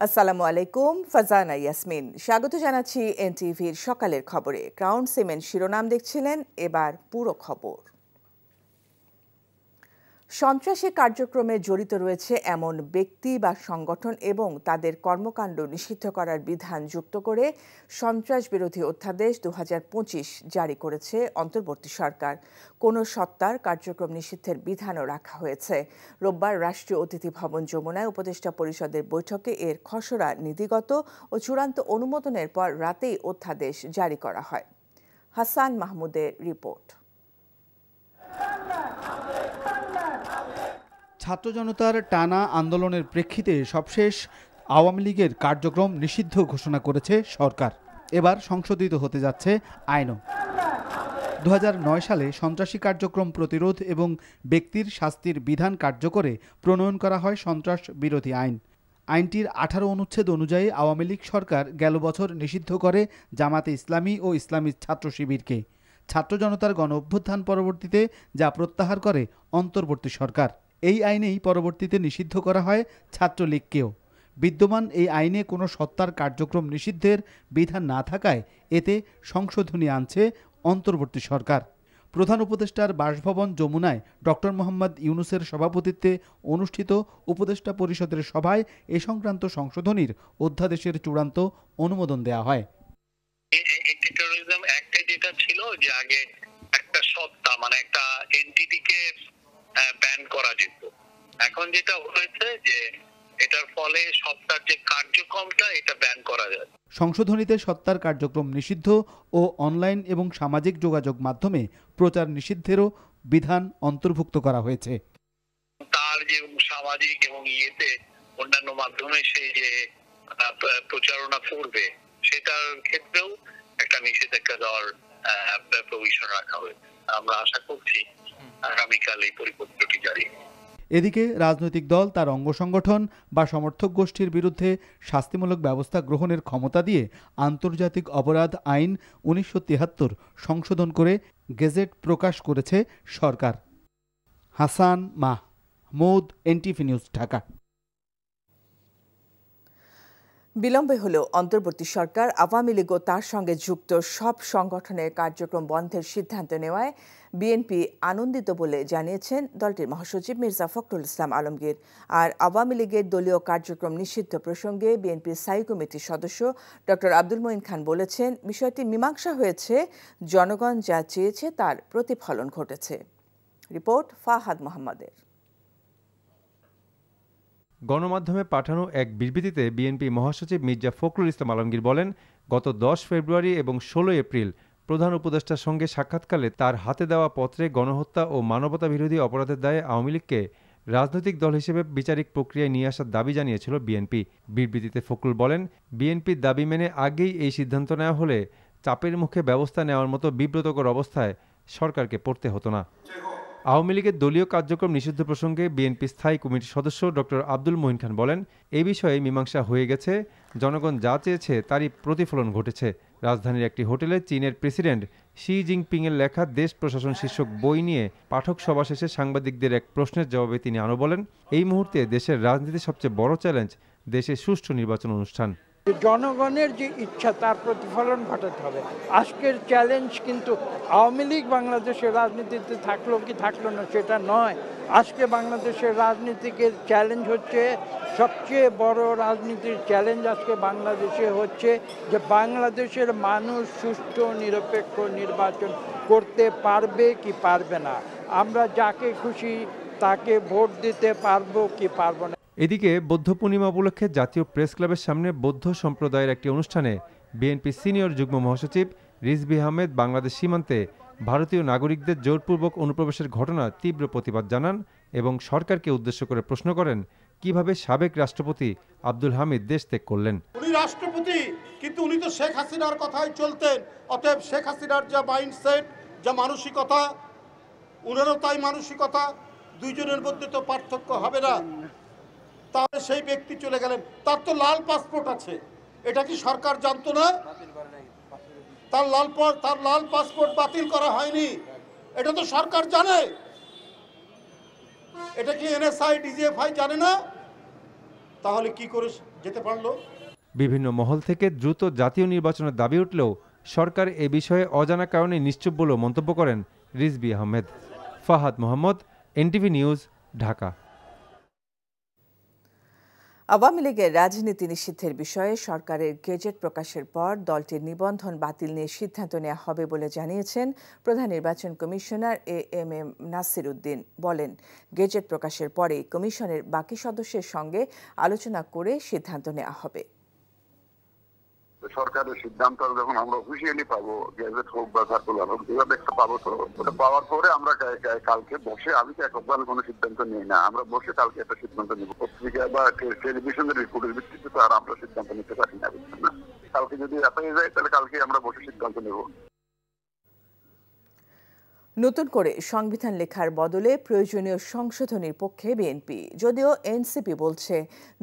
আসসালামু আলাইকুম, ফারজানা ইয়াসমিন স্বাগত জানাচ্ছি এনটিভির সকালের খবরে। ক্রাউন সিমেন্ট শিরোনাম দেখছিলেন, এবার পুরো খবর। সন্ত্রাসী কার্যক্রমে জড়িত রয়েছে এমন ব্যক্তি বা সংগঠন এবং তাদের কর্মকাণ্ড নিষিদ্ধ করার বিধান যুক্ত করে সন্ত্রাস বিরোধী অধ্যাদেশ 2025 জারি করেছে অন্তর্বর্তী সরকার। কোনো সত্তার কার্যক্রম নিষিদ্ধের বিধানও রাখা হয়েছে। রোববার রাষ্ট্রীয় অতিথি ভবন যমুনায় উপদেষ্টা পরিষদের বৈঠকে এর খসড়া নীতিগত ও চূড়ান্ত অনুমোদনের পর রাতেই অধ্যাদেশ জারি করা হয়। হাসান মাহমুদের রিপোর্ট। ছাত্র জনতার টানা আন্দোলনের প্রেক্ষিতে সবশেষ আওয়ামী লীগের কার্যক্রম নিষিদ্ধ ঘোষণা করেছে সরকার। এবার সংশোধিত হতে যাচ্ছে আইনও। 2009 সালে সন্ত্রাসী কার্যক্রম প্রতিরোধ এবং ব্যক্তির শাস্তির বিধান কার্যকরে প্রণয়ন করা হয় সন্ত্রাস বিরোধী আইন। আইনটির 18 অনুচ্ছেদ অনুযায়ী আওয়ামী লীগ সরকার গেল বছর নিষিদ্ধ করে জামাতে ইসলামী ও ইসলামী ছাত্র শিবিরকে। ছাত্র জনতার গণ অভ্যুত্থান পরবর্তীতে যা প্রত্যাহার করে অন্তর্বর্তী সরকার। এই আইনেই পরবর্তীতে নিষিদ্ধ করা হয় ছাত্রলীগকেও। বিদ্যমান এই আইনে কোনো সত্তার কার্যক্রম নিষিদ্ধের বিধান না থাকায় এতে সংশোধনী আনছে অন্তর্বর্তী সরকার। প্রধান উপদেষ্টার বাসভবন যমুনায় ডক্টর মোহাম্মদ ইউনূসের সভাপতিত্বে অনুষ্ঠিত উপদেষ্টা পরিষদের সভায় এ সংক্রান্ত সংশোধনীর অধ্যাদেশের চূড়ান্ত অনুমোদন দেওয়া হয়। টেরোরিজম অ্যাক্টে যেটা ছিল যে আগে একটা সত্তা মানে একটা এন্টিটিকে ব্যান করা যেত, এখন যেটা হয়েছে যে এটার ফলে সত্তার যে কার্যক্রমটা এটা ব্যান করা যায়। সংশোধনীতে সত্তার কার্যক্রম নিষিদ্ধ ও অনলাইন এবং সামাজিক যোগাযোগ মাধ্যমে প্রচার নিষিদ্ধেরও বিধান অন্তর্ভুক্ত করা হয়েছে। তার যে সামাজিক এবং ইয়েতে অন্যান্য মাধ্যমে সেই যে প্রচারণা করবে সেটার ক্ষেত্রেও একটা নিষেধাজ্ঞা দেওয়ার প্রভিশন রাখা হয়েছে। আমরা আশা করছি আগামীকাল এই পরিপত্রটি জারি। এদিকে রাজনৈতিক দল তার অঙ্গ সংগঠন বা সমর্থক গোষ্ঠীর বিরুদ্ধে শাস্তিমূলক ব্যবস্থা গ্রহণের ক্ষমতা দিয়ে আন্তর্জাতিক অপরাধ আইন 1973 সংশোধন করে গেজেট প্রকাশ করেছে সরকার। Hasan Mahmud, NTV news, Dhaka. বিলম্বে হলেও অন্তর্বর্তী সরকার আওয়ামী লীগ ও তার সঙ্গে যুক্ত সব সংগঠনের কার্যক্রম বন্ধের সিদ্ধান্ত নেওয়ায় বিএনপি আনন্দিত বলে জানিয়েছেন দলটির মহাসচিব মির্জা ফখরুল ইসলাম আলমগীর। আর আওয়ামী লীগের দলীয় কার্যক্রম নিষিদ্ধ প্রসঙ্গে বিএনপির স্থায়ী কমিটির সদস্য ডক্টর আব্দুল মঈন খান বলেছেন, বিষয়টি মীমাংসা হয়েছে, জনগণ যা চেয়েছে তার প্রতিফলন ঘটেছে। রিপোর্ট ফাহাদ মোহাম্মদের। গণমাধ্যমে পাঠানো এক বিবৃতিতে বিএনপি মহাসচিব মির্জা ফখরুল ইসলাম আলমগীর বলেন, গত 10 ফেব্রুয়ারি এবং 16 এপ্রিল প্রধান উপদেষ্টার সঙ্গে সাক্ষাৎকালে তার হাতে দেওয়া পত্রে গণহত্যা ও মানবতা বিরোধী অপরাধের দায়ে আওয়ামী লীগকে রাজনৈতিক দল হিসেবে বিচারিক প্রক্রিয়ায় নিয়ে আসার দাবি জানিয়েছিল বিএনপি। বিবৃতিতে ফখরুল বলেন, বিএনপির দাবি মেনে আগেই এই সিদ্ধান্ত নেওয়া হলে চাপের মুখে ব্যবস্থা নেওয়ার মতো বিব্রতকর অবস্থায় সরকারকে পড়তে হতো না। আওয়ামী লীগের দলীয় কার্যক্রম নিষিদ্ধ প্রসঙ্গে বিএনপি স্থায়ী কমিটির সদস্য ডক্টর আব্দুল মঈন খান বলেন, এই বিষয়ে মীমাংসা হয়ে গেছে, জনগণ যা চেয়েছে তারই প্রতিফলন ঘটেছে। রাজধানীর একটি হোটেলে চীনের প্রেসিডেন্ট শি জিনপিংয়ের লেখা দেশ প্রশাসন শীর্ষক বই নিয়ে পাঠক সভা শেষে সাংবাদিকদের এক প্রশ্নের জবাবে তিনি আরও বলেন, এই মুহূর্তে দেশের রাজনীতির সবচেয়ে বড় চ্যালেঞ্জ দেশে সুষ্ঠু নির্বাচন অনুষ্ঠান। জনগণের যে ইচ্ছা তার প্রতিফলন ঘটাতে হবে। আজকের চ্যালেঞ্জ কিন্তু আওয়ামী লীগ বাংলাদেশের রাজনীতিতে থাকলো কি থাকলো না সেটা নয়। আজকে বাংলাদেশের রাজনীতিকে চ্যালেঞ্জ হচ্ছে, সবচেয়ে বড় রাজনীতির চ্যালেঞ্জ আজকে বাংলাদেশে হচ্ছে যে বাংলাদেশের মানুষ সুষ্ঠু নিরপেক্ষ নির্বাচন করতে পারবে কি পারবে না, আমরা যাকে খুশি তাকে ভোট দিতে পারবো কি পারবো না। এদিকে বৌদ্ধ পূর্ণিমা উপলক্ষে জাতীয় প্রেস ক্লাবের সামনে বৌদ্ধ সম্প্রদায়ের একটি অনুষ্ঠানে বিএনপি সিনিয়র যুগ্ম মহাসচিব রিজভী আহমেদ বাংলাদেশ সীমান্তে ভারতীয় নাগরিকদের জোরপূর্বক অনুপ্রবেশের ঘটনার তীব্র প্রতিবাদ জানান এবং সরকারকে উদ্দেশ্য করে প্রশ্ন করেন, কিভাবে সাবেক রাষ্ট্রপতি আব্দুল হামিদ দেশ ত্যাগ করলেন। উনি রাষ্ট্রপতি, কিন্তু উনি তো শেখ হাসিনার কথাই চলতেন। অতএব শেখ হাসিনার যা মাইন্ডসেট, যা মানসিকতা, উনারও তাই মানসিকতা, দুইজনের মধ্যে তো পার্থক্য হবে না। তাহলে সেই ব্যক্তি চলে গেলেন, তার তো লাল পাসপোর্ট আছে, এটা কি সরকার জানতো না? তার লাল পাসপোর্ট বাতিল করা হয়নি, এটা তো সরকার জানে। এটা কি এনএসআই ডিজিএফআই জানে না? তাহলে কি করে যেতে পারলো। বিভিন্ন মহল থেকে দ্রুত জাতীয় নির্বাচনের দাবি উঠলেও সরকার এ বিষয়ে অজানা কারণে নিশ্চুপ বলেও মন্তব্য করেন রিজভী আহমেদ। Fahad Mohammad, NTV news, Dhaka. আওয়ামী লীগের রাজনীতি নিষিদ্ধের বিষয়ে সরকারের গেজেট প্রকাশের পর দলটির নিবন্ধন বাতিল নিয়ে সিদ্ধান্ত নেওয়া হবে বলে জানিয়েছেন প্রধান নির্বাচন কমিশনার এএমএম নাসির উদ্দিন। বলেন, গেজেট প্রকাশের পরে কমিশনের বাকি সদস্যের সঙ্গে আলোচনা করে সিদ্ধান্ত নেওয়া হবে। সরকারের সিদ্ধান্ত যখন আমরা অফিসিয়ালি পাবো, গেজেট হোক বা সার্কুলার হোক, যেভাবে একটা পাবো, তো ওটা পাওয়ার পরে আমরা কালকে বসে, আমি তো একবারে কোনো সিদ্ধান্ত নিই না, আমরা বসে কালকে একটা সিদ্ধান্ত নিব। পত্রিকা বা টেলিভিশনের রিপোর্টের ভিত্তিতে তো আর আমরা সিদ্ধান্ত নিতে পারি না, বুঝছেন না। কালকে যদি হয়ে যায় তাহলে কালকে আমরা বসে সিদ্ধান্ত নেব। নতুন করে সংবিধান লেখার বদলে প্রয়োজনীয় সংশোধনীর পক্ষে বিএনপি, যদিও এনসিপি বলছে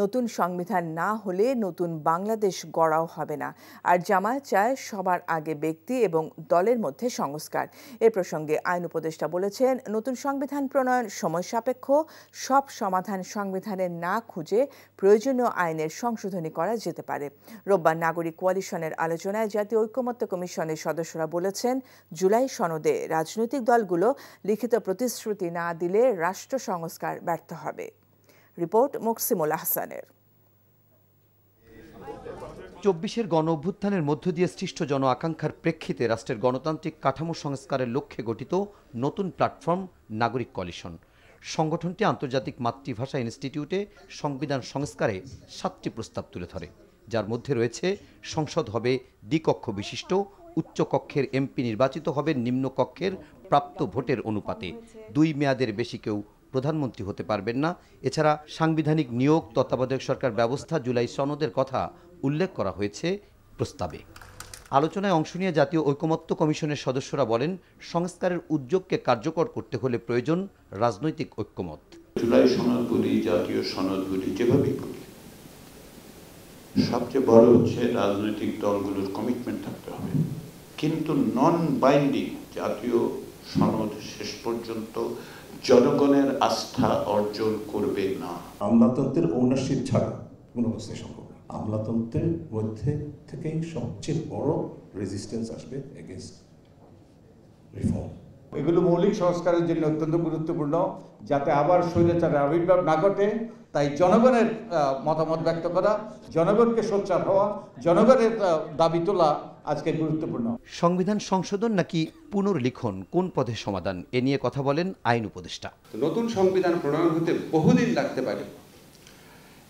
নতুন সংবিধান না হলে নতুন বাংলাদেশ গড়াও হবে না। আর জামায়াত চায় সবার আগে ব্যক্তি এবং দলের মধ্যে সংস্কার। এ প্রসঙ্গে আইন উপদেষ্টা বলেছেন, নতুন সংবিধান প্রণয়ন সময় সাপেক্ষ, সব সমাধান সংবিধানে না খুঁজে প্রয়োজনীয় আইনের সংশোধনী করা যেতে পারে। রোববার নাগরিক কোয়ালিশনের আলোচনায় জাতীয় ঐকমত্য কমিশনের সদস্যরা বলেছেন, জুলাই সনদে রাজনৈতিক দলগুলো লিখিত প্রতিশ্রুতি না দিলে রাষ্ট্র সংস্কার ব্যর্থ হবে। রিপোর্ট মুকসিমুল আহসানের। ২৪-এর গণ অভ্যুত্থানের মধ্য দিয়ে সৃষ্ট জন আকাঙ্ক্ষার প্রেক্ষিতে রাষ্ট্রের গণতান্ত্রিক কাঠামো সংস্কারের লক্ষ্যে গঠিত নতুন প্ল্যাটফর্ম নাগরিক কোয়ালিশন। সংগঠনটি আন্তর্জাতিক মাতৃভাষা ইনস্টিটিউটে সংবিধান সংস্কারে ৭টি প্রস্তাব তুলে ধরে, যার মধ্যে রয়েছে সংসদ হবে দ্বিকক্ষ বিশিষ্ট, উচ্চ কক্ষের এমপি নির্বাচিত হবে নিম্ন কক্ষের প্রাপ্ত ভোটের অনুপাতে, ২ মেয়াদের বেশি কেউ প্রধানমন্ত্রী হতে পারবেন না। এছাড়া সাংবিধানিক নিয়োগ, তত্ত্বাবধায়ক সরকার ব্যবস্থা, জুলাই সনদের কথা উল্লেখ করা হয়েছে প্রস্তাবে। আলোচনায় অংশ নিয়ে জাতীয় ঐকমত্য কমিশনের সদস্যরা বলেন, সংস্কারের উদ্যোগকে কার্যকর করতে হলে প্রয়োজন রাজনৈতিক ঐক্যমত। জুলাই সনদগুলি, জাতীয় সনদগুলি যেভাবেই করি, সবচেয়ে বড় হচ্ছে রাজনৈতিক দলগুলোর কমিটমেন্ট থাকতে হবে। কিন্তু নন বাইন্ডিং জাতীয় সনদ শেষ পর্যন্ত জনগণের আস্থা অর্জন করবে না। আমলাতন্ত্রের ওনারশিপ ছাড়া কোনো অবস্থায় সম্ভব না। আমলাতন্ত্রের মধ্যে থেকেই সবচেয়ে বড় রেজিস্ট্যান্স আসবে এগেইনস্ট রিফর্ম। এগুলো মৌলিক সংস্কারের জন্য অত্যন্ত গুরুত্বপূর্ণ, যাতে আবার স্বৈরাচারের আবির্ভাব না ঘটে। তাই জনগণের মতামত ব্যক্ত করা, জনগণকে সোচ্চার হওয়া, জনগণের দাবি তোলা আজকে গুরুত্বপূর্ণ। সংবিধান সংশোধন নাকি পুনর্লিখন, কোন পথে সমাধান, এ নিয়ে কথা বলেন আইন উপদেষ্টা। নতুন সংবিধান প্রণয়ন হতে বহুদিন লাগতে পারে।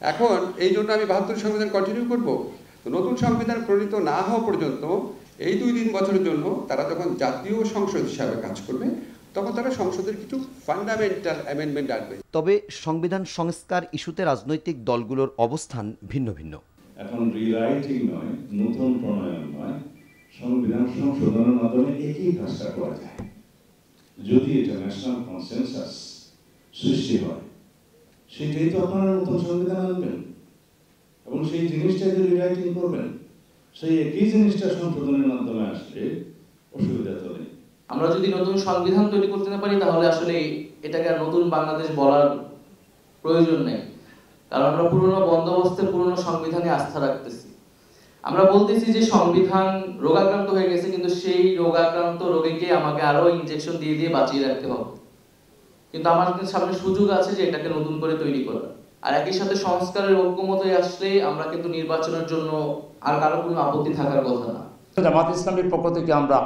এখন এই জন্য আমি ৭২ সংবিধান কন্টিনিউ করব। নতুন সংবিধান প্রণীত না হওয়া পর্যন্ত এই ২-৩ বছরের জন্য তারা যখন জাতীয় সংসদ হিসাবে কাজ করবে, তখন তারা সংসদের কিছু ফান্ডামেন্টাল অ্যামেন্ডমেন্ট আনবে। তবে সংবিধান সংস্কার ইস্যুতে রাজনৈতিক দলগুলোর অবস্থান ভিন্ন ভিন্ন। এখন রিরাইটিং নয়, নতুন প্রণয়ন নয়, সংবিধান সংশোধনের মাধ্যমে একই কাজটা করা যায়। যদি এটা ন্যাশনাল কনসেনসাস সৃষ্টি হয়, সেটাই তো আপনারা নতুন সংবিধান আনবেন এবং সেই জিনিসটাই রিরাইটিং করবেন। সেই একই জিনিসটা সংশোধনের মাধ্যমে আসলে অসুবিধা তো নেই। আমরা যদি নতুন সংবিধান তৈরি করতে না পারি, তাহলে আসলে এটাকে আর নতুন বাংলাদেশ বলার প্রয়োজন নেই। কারণ আমরা পুরনো বন্দোবস্তে, পুরনো সংবিধানে আস্থা রাখতেছি। আমরা বলতেছি যে সংবিধান রোগাক্রান্ত হয়ে গেছে, কিন্তু সেই রোগাক্রান্ত রোগীকে আমাকে আরো ইনজেকশন দিয়ে দিয়ে বাঁচিয়ে রাখতে হবে। কিন্তু আমাদের সামনে সুযোগ আছে যে এটাকে নতুন করে তৈরি করার। আর একই সাথে সংস্কারের ঐক্যমতে আসলে আমরা কিন্তু নির্বাচনের জন্য আর কারো কোনো আপত্তি থাকার কথা না। জামাত ইসলামের পক্ষ থেকে আমরা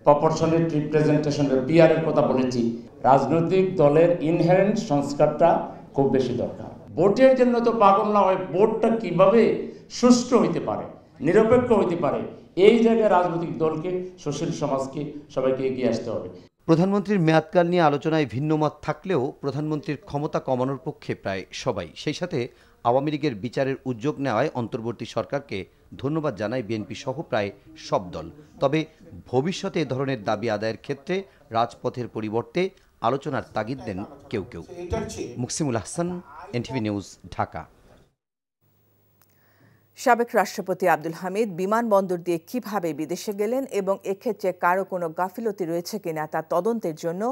প্রপোর্শনেট রিপ্রেজেন্টেশনের পিআর এর কথা বলেছি। রাজনৈতিক দলের ইনহেরেন্ট সংস্কারটা খুব বেশি দরকার। ভোটের জন্য তো পাগল না হয়, ভোটটা কিভাবে সুষ্ঠু হইতে পারে, নিরপেক্ষ হইতে পারে, এই জায়গায় রাজনৈতিক দলকে, সুশীল সমাজকে সবাইকে এগিয়ে আসতে হবে। প্রধানমন্ত্রীর মেয়াদকাল নিয়ে আলোচনায় ভিন্ন মত থাকলেও প্রধানমন্ত্রীর ক্ষমতা কমানোর পক্ষে প্রায় সবাই। সেই সাথে আওয়ামী লীগের বিচারের উদ্যোগ নেওয়ায় অন্তর্বর্তী সরকারকে ধন্যবাদ জানায় বিএনপি সহ প্রায় সব দল। তবে ভবিষ্যতে এ ধরনের দাবি আদায়ের ক্ষেত্রে রাজপথের পরিবর্তে আলোচনার তাগিদ দেন কেউ কেউ। Muksimul Ahsan, NTV news, Dhaka. সাবেক রাষ্ট্রপতি আব্দুল হামিদ বিমানবন্দর দিয়ে কিভাবে বিদেশে গেলেন এবং এক্ষেত্রে কারো কোনো গাফিলতি রয়েছে কিনা তা তদন্তের জন্য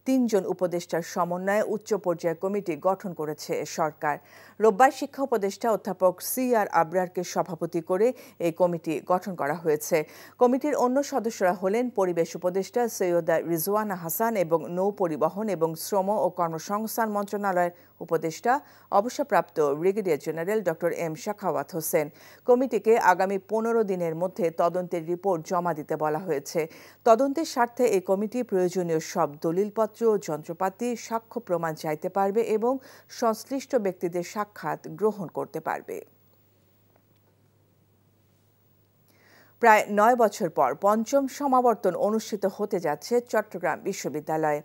3 জন উপদেষ্টার সমন্বয়ে উচ্চ পর্যায়ের কমিটি গঠন করেছে সরকার। রোববার শিক্ষা উপদেষ্টা অধ্যাপক CR আবরারকে সভাপতি করে এই কমিটি গঠন করা হয়েছে। কমিটির অন্য সদস্যরা হলেন পরিবেশ উপদেষ্টা সৈয়দা রিজওয়ানা হাসান এবং নৌ পরিবহন এবং শ্রম ও কর্মসংস্থান মন্ত্রণালয়ের উপদেষ্টা অবসরপ্রাপ্ত brigadier general doctor M Shakhawat Hossain. কমিটিকে আগামী 15 দিনের মধ্যে তদন্তের রিপোর্ট জমা দিতে বলা হয়েছে। তদন্তের স্বার্থে এই কমিটি প্রয়োজনীয় সব দলিলপত্র, যন্ত্রপাতি, সাক্ষ্য প্রমাণ চাইতে পারবে এবং সংশ্লিষ্ট ব্যক্তিদের সাক্ষাৎ গ্রহণ করতে পারবে। প্রায় 9 বছর পর 5ম সমাবর্তন অনুষ্ঠিত হতে যাচ্ছে চট্টগ্রাম বিশ্ববিদ্যালয়ে।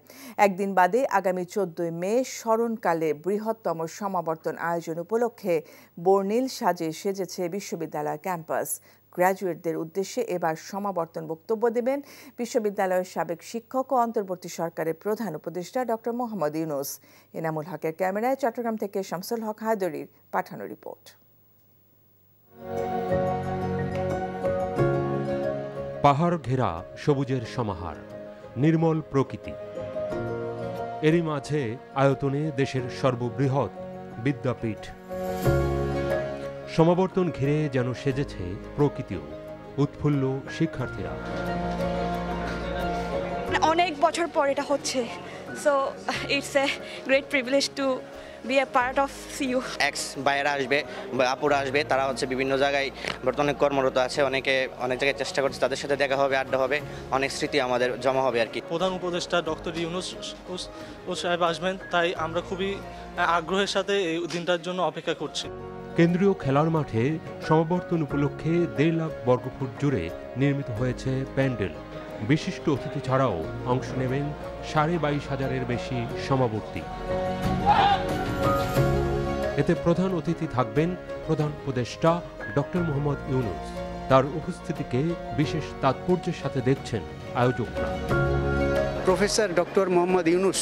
একদিন বাদে আগামী 14 মে স্মরণকালে বৃহত্তম সমাবর্তন আয়োজন উপলক্ষে বর্ণিল সাজে সেজেছে বিশ্ববিদ্যালয় ক্যাম্পাস। গ্র্যাজুয়েটদের উদ্দেশ্যে এবার সমাবর্তন বক্তব্য দেবেন বিশ্ববিদ্যালয়ের সাবেক শিক্ষক ও অন্তর্বর্তী সরকারের প্রধান উপদেষ্টা ডক্টর মোহাম্মদ ইউনুস। এনামুল হকের ক্যামেরায় চট্টগ্রাম থেকে শামসুল হক হায়দরির পাঠানো রিপোর্ট। পাহাড় ঘেরা সবুজের সমাহার, নির্মল প্রকৃতি, এরই মাঝে আয়তনে দেশের সর্ববৃহৎ বিদ্যাপীঠ। সমাবর্তন ঘিরে যেন সেজেছে প্রকৃতিও, উৎফুল্ল শিক্ষার্থীরা। অনেক বছর পর এটা হচ্ছে, so it's a great privilege to be a part of CU. এক্স বাইরা আসবে, আপুরা আসবে, তারা হচ্ছে বিভিন্ন জায়গায় বর্তমানে কর্মরত আছে, অনেকে অনেক জায়গায় চেষ্টা করছে, তাদের সাথে দেখা হবে, আড্ডা হবে, অনেক স্মৃতি আমাদের জমা হবে আর কি। প্রধান উপদেষ্টা ডক্টর ইউনুস সাহেব আসবেন, তাই আমরা খুবই আগ্রহের সাথে এই দিনটার জন্য অপেক্ষা করছি। কেন্দ্রীয় খেলার মাঠে সমাবর্তন উপলক্ষে 1.5 লাখ বর্গফুট জুড়ে নির্মিত হয়েছে প্যান্ডেল। বিশিষ্ট অতিথি ছাড়াও অংশ নেবেন 22,500-এর বেশি সমাবর্তী। এতে প্রধান অতিথি থাকবেন প্রধান উপদেষ্টা ডক্টর মোহাম্মদ ইউনুস। তার উপস্থিতিকে বিশেষ তাৎপর্যের সাথে দেখছেন আয়োজকরা। প্রফেসর ডক্টর মোহাম্মদ ইউনুস,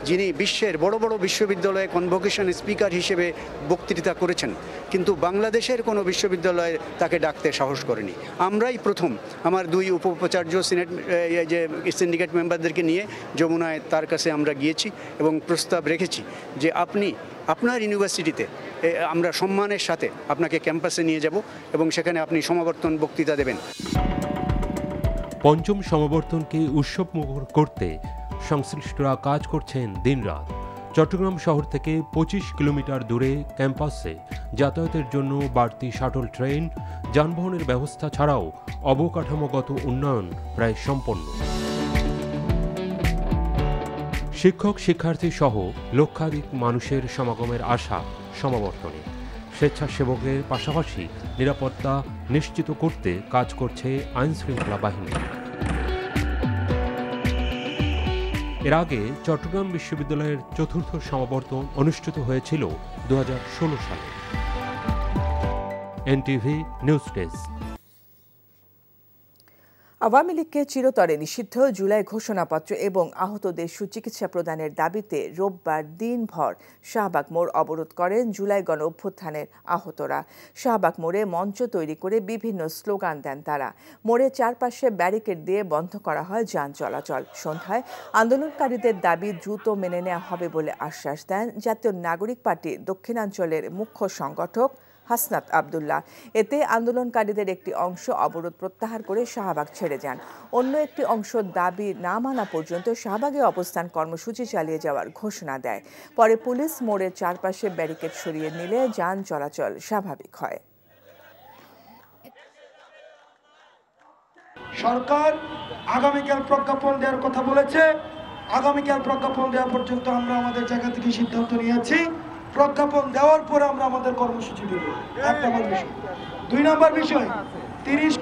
যিনি বিশ্বের বড় বড় বিশ্ববিদ্যালয়ে কনভোকেশন স্পিকার হিসেবে বক্তৃতা করেছেন, কিন্তু বাংলাদেশের কোনো বিশ্ববিদ্যালয়ে তাকে ডাকতে সাহস করেনি। আমরাই প্রথম আমার 2 উপাচার্য যে সিন্ডিকেট মেম্বারদেরকে নিয়ে যমুনায় তার কাছে আমরা গিয়েছি এবং প্রস্তাব রেখেছি যে আপনি আপনার ইউনিভার্সিটিতে আমরা সম্মানের সাথে আপনাকে ক্যাম্পাসে নিয়ে যাব এবং সেখানে আপনি সমাবর্তন বক্তৃতা দেবেন। 5ম সমাবর্তনকে উৎসবমুখর করতে সংশ্লিষ্টরা কাজ করছেন দিনরাত। চট্টগ্রাম শহর থেকে 25 কিলোমিটার দূরে ক্যাম্পাসে যাতায়াতের জন্য বাড়তি শাটল ট্রেন, যানবাহনের ব্যবস্থা ছাড়াও অবকাঠামোগত উন্নয়ন প্রায় সম্পন্ন। শিক্ষক শিক্ষার্থী সহ লক্ষাধিক মানুষের সমাগমের আশা সমাবর্তনে। স্বেচ্ছাসেবকের পাশাপাশি নিরাপত্তা নিশ্চিত করতে কাজ করছে আইনশৃঙ্খলা বাহিনী। এর আগে চট্টগ্রাম বিশ্ববিদ্যালয়ের 4র্থ সমাবর্তন অনুষ্ঠিত হয়েছিল 2016 সালে। NTV news desk. আওয়ামী লীগকে চিরতরে নিষিদ্ধ জুলাই ঘোষণাপত্র এবং আহতদের সুচিকিৎসা প্রদানের দাবিতে রোববার দিনভর শাহবাগ মোড় অবরোধ করেন জুলাই গণ অভ্যুত্থানের আহতরা। শাহবাগ মোড়ে মঞ্চ তৈরি করে বিভিন্ন স্লোগান দেন তারা। মোড়ের চারপাশে ব্যারিকেড দিয়ে বন্ধ করা হয় যান চলাচল। সন্ধ্যায় আন্দোলনকারীদের দাবি দ্রুত মেনে নেওয়া হবে বলে আশ্বাস দেন জাতীয় নাগরিক পার্টি দক্ষিণাঞ্চলের মুখ্য সংগঠক হাসনাত আবদুল্লাহ। এতে আন্দোলনকারীদের একটি অংশ অবরোধ প্রত্যাহার করে শাহবাগ ছেড়ে যান। অন্য একটি অংশ দাবি না মানা পর্যন্ত শাহবাগে অবস্থান কর্মসূচি চালিয়ে যাওয়ার ঘোষণা দেয়। পরে পুলিশ মোড়ের চারপাশে ব্যারিকেড সরিয়ে নিলে যান চলাচল স্বাভাবিক হয়। সরকার আগামীকাল প্রজ্ঞাপন দেওয়ার কথা বলেছে। আগামীকাল প্রজ্ঞাপন দেওয়া পর্যন্ত আমরা আমাদের জায়গা থেকে সিদ্ধান্ত নিয়েছি। প্রজ্ঞাপন দেওয়ার পরে আমরা আমাদের কর্মসূচি দেব। 1 নম্বর বিষয়। 2 নম্বর বিষয়, 30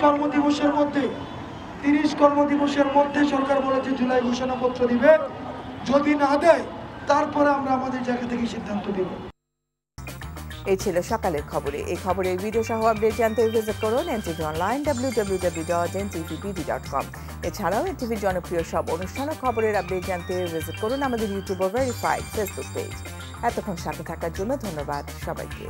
কর্মদিবসের মধ্যে সরকার বলেছে জুলাই ঘোষণাপত্র দিবে। যদি না দেয় তারপরে আমরা আমাদের জায়গা থেকে সিদ্ধান্ত দেব। এই ছিল সকালের খবরে। এই খবরের ভিডিও সহ আপডেট জানতে ভিজিট করুন NTV অনলাইন www.ntvbd.com। এছাড়াও NTVর জনপ্রিয় সব অনুষ্ঠান ও খবরের আপডেট জানতে ভিজিট করুন আমাদের ইউটিউব ও ভেরিফাইড ফেসবুক পেজ। এতক্ষণ সাথে থাকার জন্য ধন্যবাদ সবাইকে।